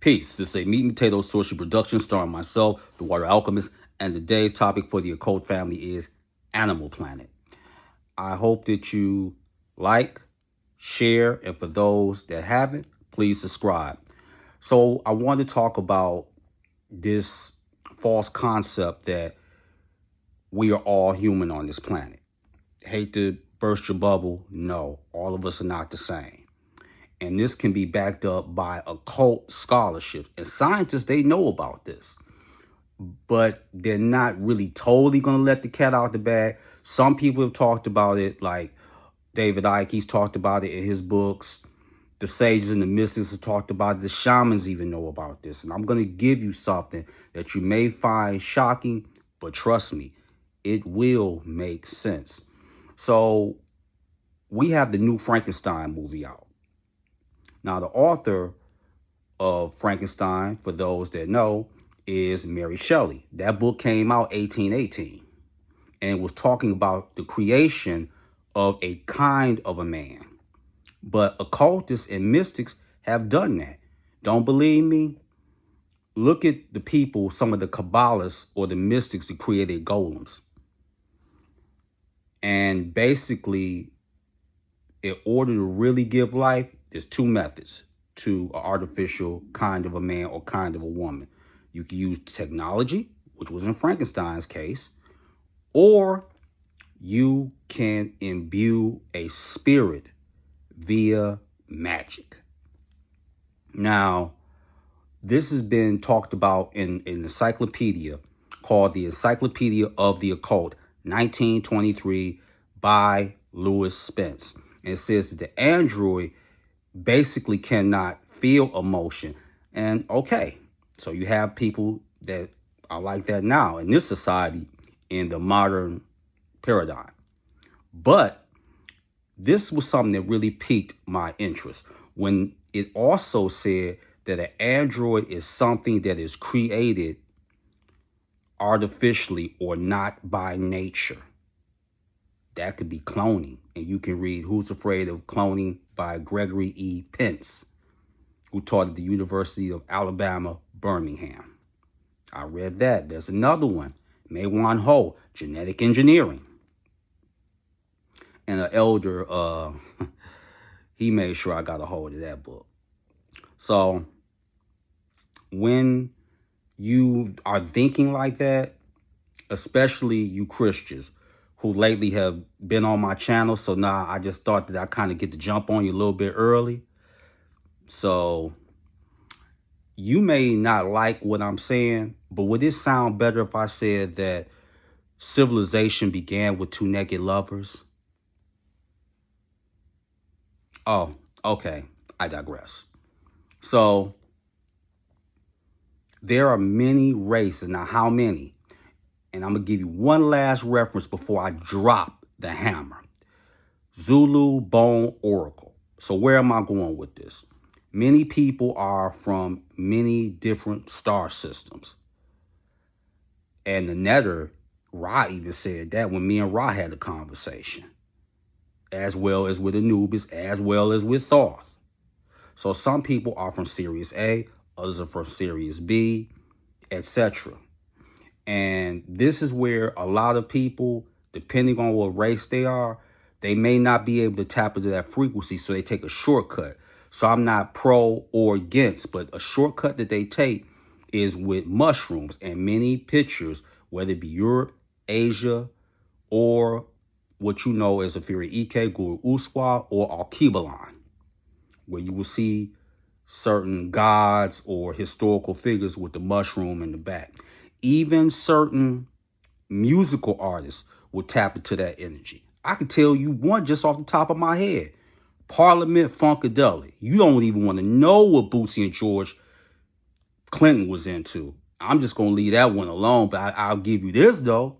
Peace. This is a Meat and Potato Social production starring myself, the Water Alchemist, and today's topic for the occult family is Animal Planet. I hope that you like, share, and for those that haven't, please subscribe. So I want to talk about this false concept that we are all human on this planet. Hate to burst your bubble. No, all of us are not the same. And this can be backed up by occult scholarship. And scientists, they know about this. But they're not really totally going to let the cat out the bag. Some people have talked about it, like David Icke, he's talked about it in his books. The sages and the mystics have talked about it. The shamans even know about this. And I'm going to give you something that you may find shocking, but trust me, it will make sense. So we have the new Frankenstein movie out. Now, the author of Frankenstein, for those that know, is Mary Shelley. That book came out 1818 and was talking about the creation of a kind of a man. But occultists and mystics have done that. Don't believe me? Look at the people, some of the Kabbalists or the mystics that created golems. And basically, in order to really give life, there's two methods to an artificial kind of a man or kind of a woman. You can use technology, which was in Frankenstein's case, or you can imbue a spirit via magic. Now, this has been talked about in an encyclopedia called the Encyclopedia of the Occult, 1923, by Lewis Spence. And it says that the android basically cannot feel emotion. And okay, so you have people that are like that now in this society, in the modern paradigm. But this was something that really piqued my interest when it also said that an android is something that is created artificially or not by nature. That could be cloning. And you can read Who's Afraid of Cloning by Gregory E. Pence, who taught at the University of Alabama, Birmingham. I read that. There's another one, Maywan Ho, Genetic Engineering. And an elder, he made sure I got a hold of that book. So when you are thinking like that, especially you Christians, who lately have been on my channel. So now I just thought that I kind of get to jump on you a little bit early. So you may not like what I'm saying, but would it sound better if I said that civilization began with two naked lovers? Oh, okay. I digress. So there are many races. Now, how many? And I'm going to give you one last reference before I drop the hammer. Zulu Bone Oracle. So where am I going with this? Many people are from many different star systems. And the Netter, Ra even said that when me and Ra had a conversation. As well as with Anubis, as well as with Thoth. So some people are from Sirius A, others are from Sirius B, etc. And this is where a lot of people, depending on what race they are, they may not be able to tap into that frequency, so they take a shortcut. So I'm not pro or against, but a shortcut that they take is with mushrooms and many pictures, whether it be Europe, Asia, or what you know as a Firi Ike, Guru Uswa, or Alkebalan, where you will see certain gods or historical figures with the mushroom in the back. Even certain musical artists will tap into that energy. I can tell you one just off the top of my head. Parliament Funkadelic. You don't even want to know what Bootsy and George Clinton was into. I'm just going to leave that one alone, but I'll give you this, though.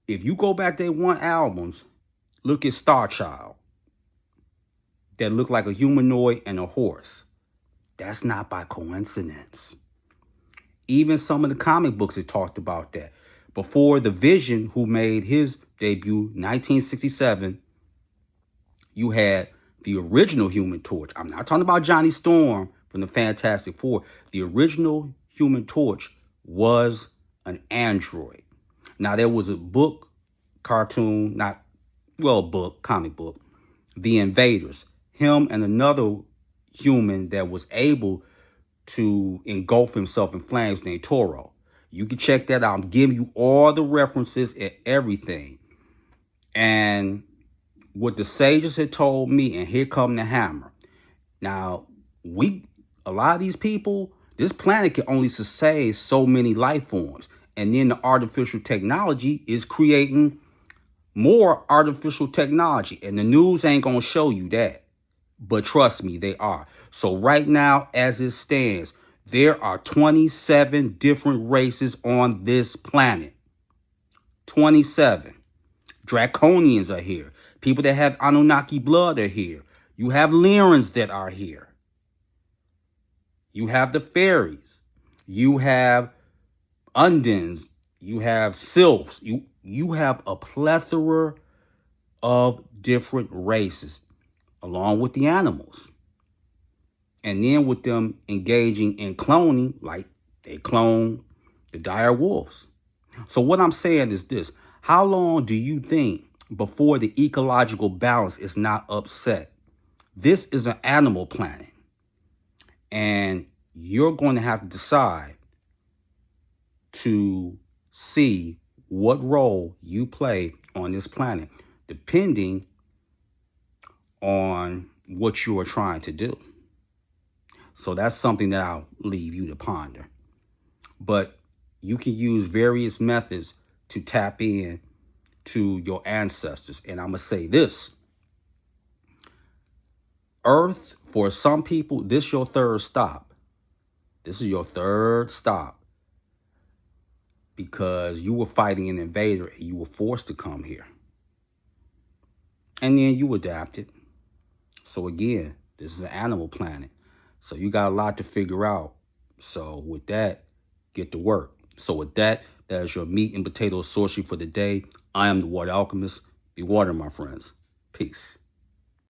If you go back to their one albums, look at Star Child. That looked like a humanoid and a horse. That's not by coincidence. Even some of the comic books that talked about that. Before the Vision, who made his debut, 1967, you had the original Human Torch. I'm not talking about Johnny Storm from the Fantastic Four. The original Human Torch was an android. Now, there was a book, cartoon, comic book, The Invaders. Him and another human that was able to engulf himself in flames named Toro. You can check that out. I'm giving you all the references and everything. And what the sages had told me, and here come the hammer. Now, a lot of these people, this planet can only sustain so many life forms. And then the artificial technology is creating more artificial technology. And the news ain't going to show you that. But trust me, they are. So right now, as it stands, there are 27 different races on this planet. 27. Draconians are here. People that have Anunnaki blood are here. You have Lyrans that are here. You have the fairies. You have Undins. You have sylphs. You have a plethora of different races, along with the animals. And then with them engaging in cloning, like they clone the dire wolves. So what I'm saying is this. How long do you think before the ecological balance is not upset? This is an animal planet. And you're going to have to decide to see what role you play on this planet, depending on what you are trying to do. So that's something that I'll leave you to ponder. But you can use various methods to tap in to your ancestors. And I'm going to say this. Earth, for some people, this is your third stop. This is your third stop. Because you were fighting an invader and you were forced to come here. And then you adapted. So again, this is an animal planet. So you got a lot to figure out. So with that, get to work. So with that, that is your meat and potatoes sorcery for the day. I am the Water Alchemist. Be water, my friends. Peace.